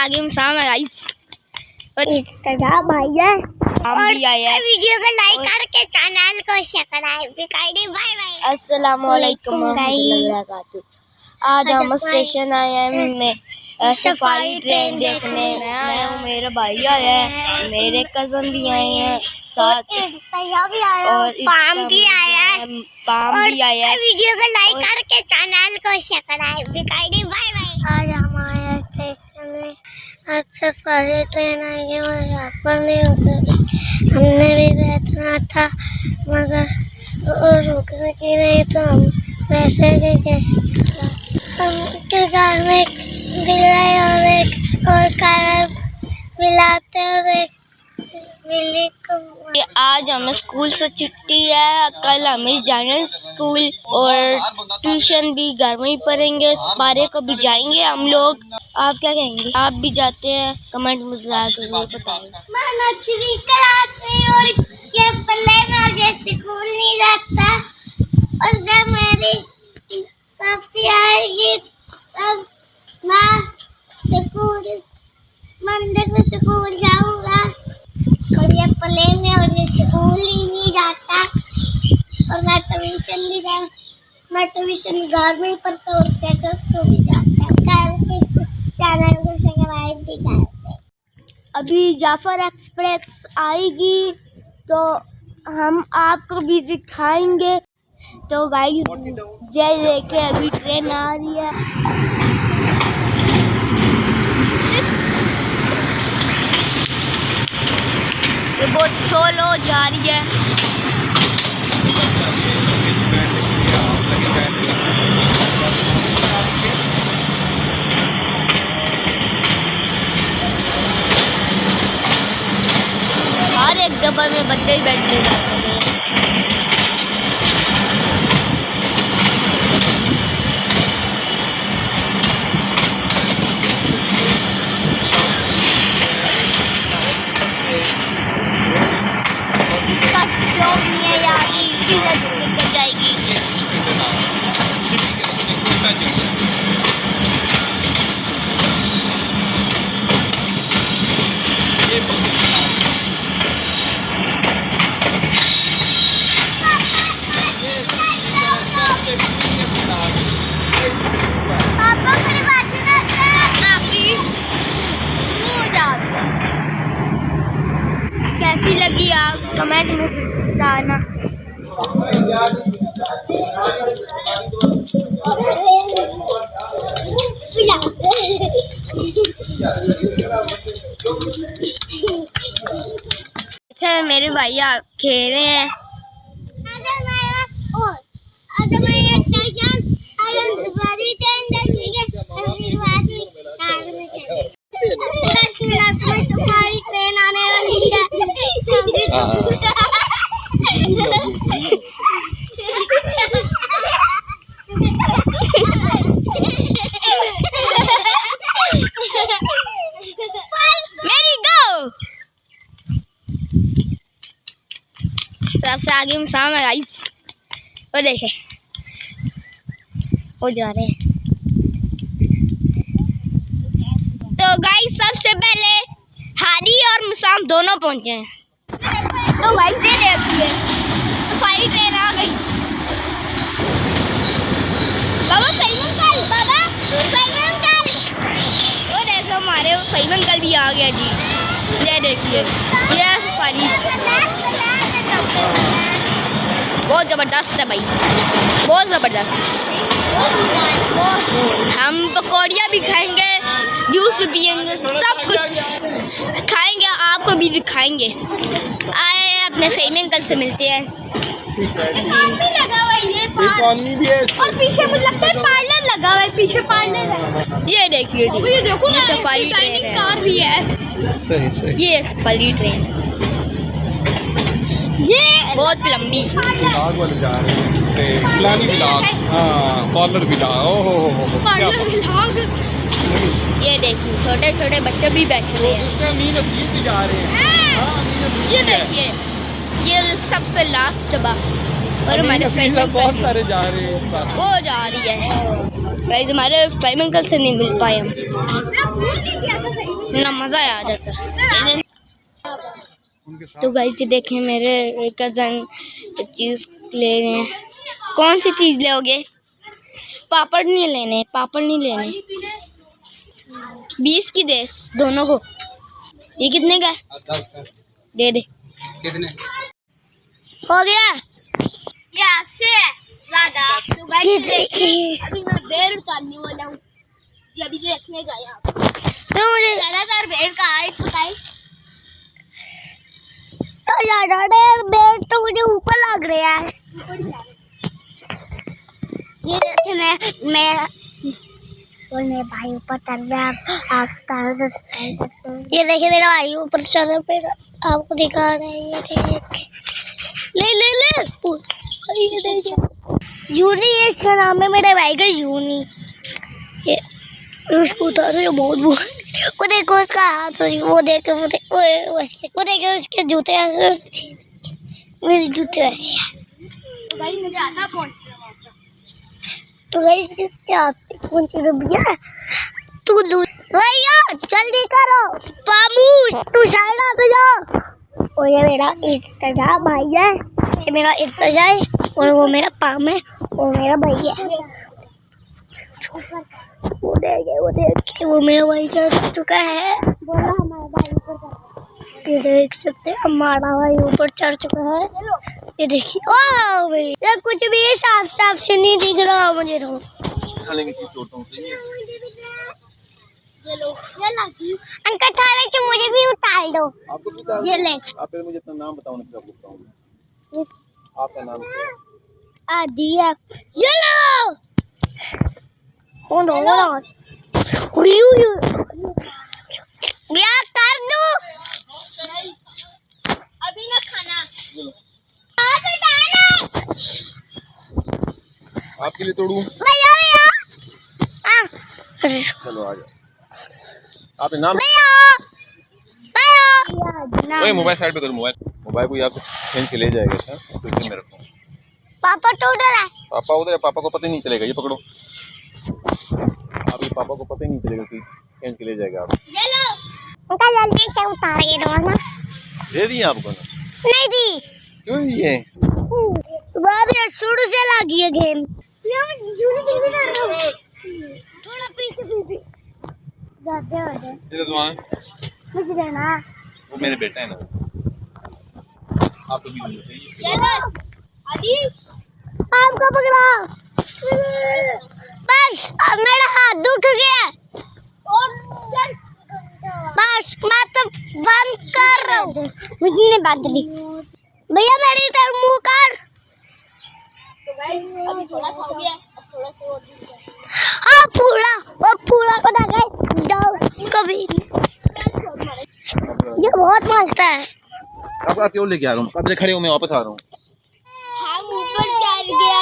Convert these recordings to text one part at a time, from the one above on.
आगे शाम है गाइस और इस तरह भैया हम भी आए हैं। वीडियो को लाइक करके चैनल को सब्सक्राइब भी कर दे। Bye bye. अस्सलाम वालेकुम warahmatullahi wabarakatuh। आज हम स्टेशन आए हैं मैं सफारी ट्रेन देखने। मैं आया हूँ, मेरे भाई आया है, मेरे कजन भी आए हैं साथ और पाम भी आया है। पाम भी आया है। वीडियो को लाइक करके चैनल को सब्सक्राइब भी कर दे। Bye bye. आज हमारे स्टेशन में आज सफारी ट्रेन आई है और यहाँ पर नहीं उतरी। हमने भी बैठना था मगर रुकने की नहीं तो हम वैसे भी कैसे उनके घर में बिल्ली और एक और कार मिलाते और एक बिल्ली को। आज हमें स्कूल से छुट्टी है, कल हमें जाना है स्कूल और ट्यूशन भी घर में ही पढ़ेंगे। सपारे को भी जाएंगे हम लोग। आप क्या कहेंगे? आप भी जाते हैं? कमेंट मुझे आकर बताएं। मैं नर्सरी क्लास में और ये पल्ले में ये स्कूल नहीं जाता और जब मेरी काफी आएगी तब मैं स्कूल मंडे को स्कूल जाऊंगा और ये पल्ले में और ये स्कूल ही नहीं जाता और मैं ट्यूशन भी जा मैं ट्यूशन घर में ही पढ़ता और सेटल को भी जाता है। इस चैनल को सब्सक्राइब भी करते। अभी जाफर एक्सप्रेस आएगी तो हम आपको भी दिखाएंगे। तो गाइस जय देखे अभी ट्रेन आ रही है। ये बहुत स्लो जा रही है। हर एक डब्बा में बच्चे ही बैठे जाते हैं। इसका स्टॉप नहीं है यार, इसी से निकल जाएगी। पापा मेरी बात कैसी लगी आप कमेंट में बताना। मेरे भैया खेल रहे हैं। सफारी ट्रेन आने वाली है। मेरी गो सबसे आगे में शाम है गाइस। वो देखे वो जा रहे हैं। तो गाइस सबसे पहले हारी और मुसाम दोनों पहुंचे हैं। तो गाइस ये देखिए सफारी ट्रेन आ गई। बाबा फैमन कल बाबा फैमन कल वो देखो हमारे फैमन कल भी आ गया जी। ये देखिए ये सफारी बहुत ज़बरदस्त है भाई, बहुत ज़बरदस्त। हम पकौड़ियाँ भी खाएंगे, जूस भी पियेंगे, सब कुछ खाएंगे, आपको भी दिखाएंगे। आए अपने फेम अंकल से मिलते हैं। और पीछे मुझे लगता है पार्लर लगा हुआ है, पीछे पार्लर। ये देखिए जी, ये देखो ये सफारी ट्रेन है। कार भी है। सही ये सफारी ट्रेन ये बहुत लंबी। विलाग वाले जा रहे हैं, खिलानी विलाग, हाँ पार्लर विलाग। ओहो पार्लर विलाग। ये देखिए छोटे छोटे बच्चे भी बैठे हुए हैं। उसमें मीन अफील भी जा रहे हैं। हाँ, ये देखिए ये सबसे लास्ट डब्बा और हमारे अमीन अफील बहुत सारे जा रहे हैं। वो जा रही है गाइस। हमारे फैम अंकल से नहीं मिल पाए हम। ना मज़ा आ जाता है। तो गाइस देखें मेरे कज़न चीज़ ले रहे हैं। कौन सी चीज़ लोगे? पापड़ नहीं लेने, पापड़ नहीं लेने। 20 की दे दोनों को। ये कितने का है? 10 का। दे दे। कितने? हो गया। ये आपसे है ज़्यादा। तो गाइस देखिए अभी मैं बेर उतारने वाला हूँ। ये अभी देखने गए आप। तो मुझे ज़्यादातर बेर का है बताइए। तो ज़्यादातर बेर तो मुझे ऊपर लग रहा है। ये देखे मैं और मेरे भाई ऊपर चल रहा है। ये देखिए मेरा भाई ऊपर चल रहा है, आपको दिखा रहा है। ये देख ले ले ले ये देखिए यूनी, ये इसका नाम है मेरे भाई का यूनी। ये उसको उतारो, ये बहुत वो देखो उसका हाथ, वो देखे वो देखे उसके जूते ऐसे, मेरे जूते ऐसे हैं। तो भाई मुझे आता कौन तो गाइस किसके आते कौन सी भैया तू भैया जल्दी करो पामूस तू साइड आ तो जा। और ये मेरा इस्तेजा भाई है, ये मेरा इस्तेजा है और वो मेरा पाम है और मेरा भाई है। वो देख वो मेरा भाई चढ़ चुका है। बोला हमारा भाई ऊपर, ये देख सकते हैं हमारा भाई ऊपर चढ़ चुका है। ये देखिए ओ भाई ये कुछ भी साफ साफ से नहीं दिख रहा मुझे तो। अंकल थाले से मुझे भी उतार दो। ये ले। आप मुझे अपना नाम बताओ ना, क्या बताऊं आपका नाम क्या है? आदिया। ये लो hold on क्या कर दो अभी ना खाना आपके लिए तोड़ू? भैया चलो आ जाओ। आपने नाम? भैया ओए मोबाइल साइड पे करो, मोबाइल को यहाँ से खींच के ले जाएगा। अच्छा तो इधर में रखो। पापा तो उधर है। पापा उधर है, पापा को पता ही नहीं चलेगा। ये पकड़ो, आपके पापा को पता ही नहीं चलेगा कि खींच के ले जाएगा। आप ये लो अंकल जल्दी से उतार के दो ना। दे दिए आपको ना? नहीं दी। क्यों दिए? बाबू ये शुरू से लगी है गेम। थोड़ा पीछे जाते हो मुझे देना। वो मेरे बेटा है ना। आप तो भी ये लो आदि आपको पकड़ा। बस अब मेरा हाथ दुख गया और बस मैं तो बंद कर रहा हूँ। मुझे नहीं बात दी भैया मेरी तरफ मुँह कर। तो गाइस अभी थोड़ा सा हो गया, अब थोड़ा सा और हाँ पूरा वो पूरा को ना कभी ये बहुत मस्त है। आप क्यों लेके आ रहा हूँ? आप खड़े हो, मैं वापस आ रहा हूँ। हम ऊपर चढ़ गए,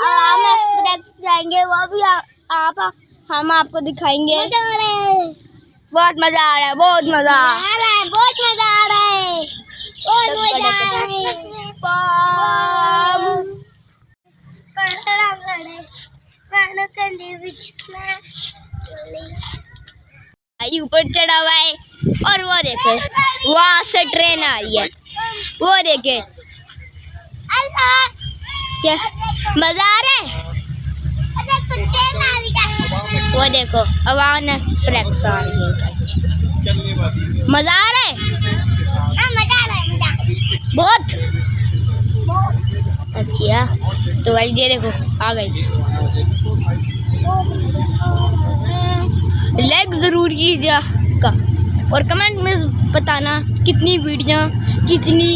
हम एक्सप्रेस जाएंगे, वो भी आप हम आपको दिखाएंगे। बहुत मजा आ रहा है, बहुत मजा आ रहा है, बहुत मजा आ रहा है, बहुत मजा आ रहा है। ऊपर चढ़ा हुआ है और वो देखे वहाँ से ट्रेन आ रही है, वो देखे क्या मजा आ रहा है। वो देखो अवान एक्सप्रेस आ रही है। मजा आ रहा है, बहुत अच्छा। तो भाई ये देखो आ गई। लाइक ज़रूर कीजिएगा और कमेंट में बताना कितनी वीडियो कितनी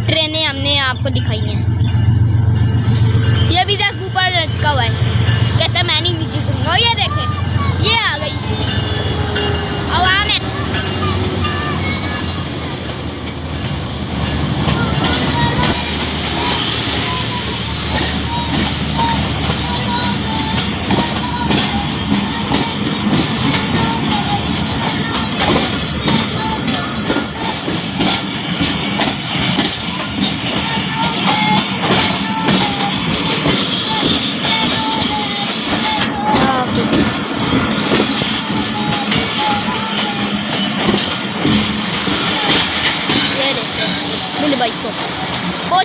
ट्रेनें हमने आपको दिखाई हैं। ये अभी तक ऊपर लटका हुआ है, कहता मैं नहीं नीचे करूँगा। ये देखें ये आ गई आवाम है।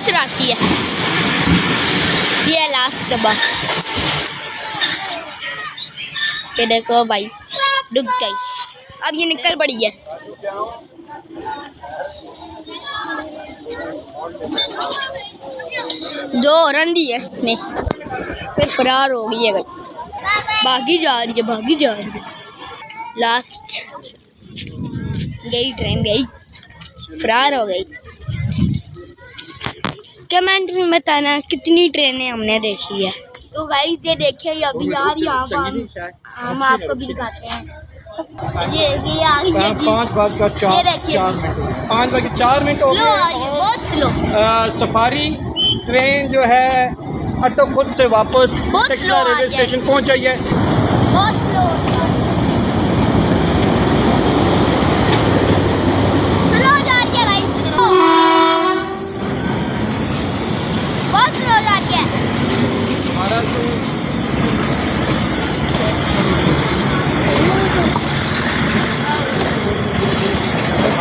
फिर आती है। ये लास्ट डब्बा, ये देखो भाई डूब गई, अब ये निकल पड़ी है। जो रन दी है इसने, फिर फरार हो गई है गाइस, भागी जा रही है, भागी जा रही है। लास्ट गई ट्रेन, गई फरार हो गई। कमेंट में बताना कितनी ट्रेनें हमने देखी है। तो गाइस ये देखिए अभी यार यहाँ पर हम आपको भी दिखाते हैं। ये आ गई है जी, 5:04 ये देखिए 5:04 हो स्लो आ रही है, गए। बहुत स्लो। सफारी ट्रेन जो है अटो खुद से वापस बहुत टेक्सला slow आ रेलवे रही है। स्टेशन पहुंच गई है। बहुत स्लो जा रही है भाई, बहुत स्लो जा रही है।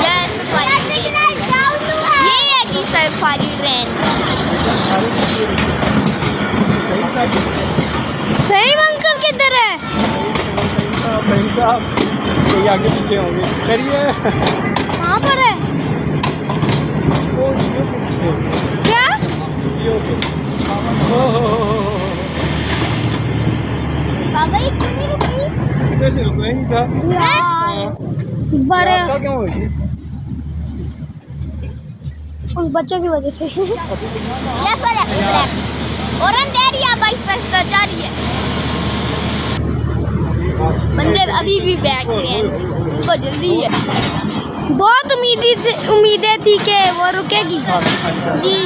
ये सफारी, ये है कि सफारी ट्रेन। सही अंकल किधर है? कोई आगे पीछे होंगे, करिए। कहाँ पर है? क्या? बाबा ये क्यों नहीं रुकी? किधर से रुक नहीं था? बड़े रास्ता क्यों होगी? उन बच्चों की वजह से। ये पर है और अंधेरी है भाई, पर जा रही है। बंदे अभी भी बैठ रहे हैं, उनको जल्दी है। बहुत उम्मीदें थी कि वो रुकेगी जी।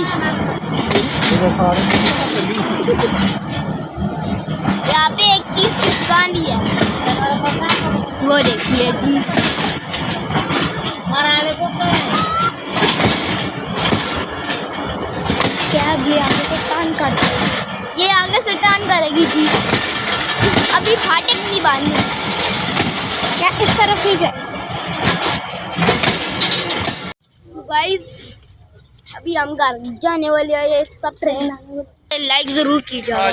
यहाँ पे एक चीज की दुकान भी है, वो देखिए जी। क्या भी आगे से टर्न कर, ये आगे से टर्न करेगी जी। अभी फाटक नहीं बांधी, क्या इस तरफ ही जाए। गाइस अभी हम घर जाने वाले हैं, ये सब ट्रेन लाइक जरूर कीजिएगा।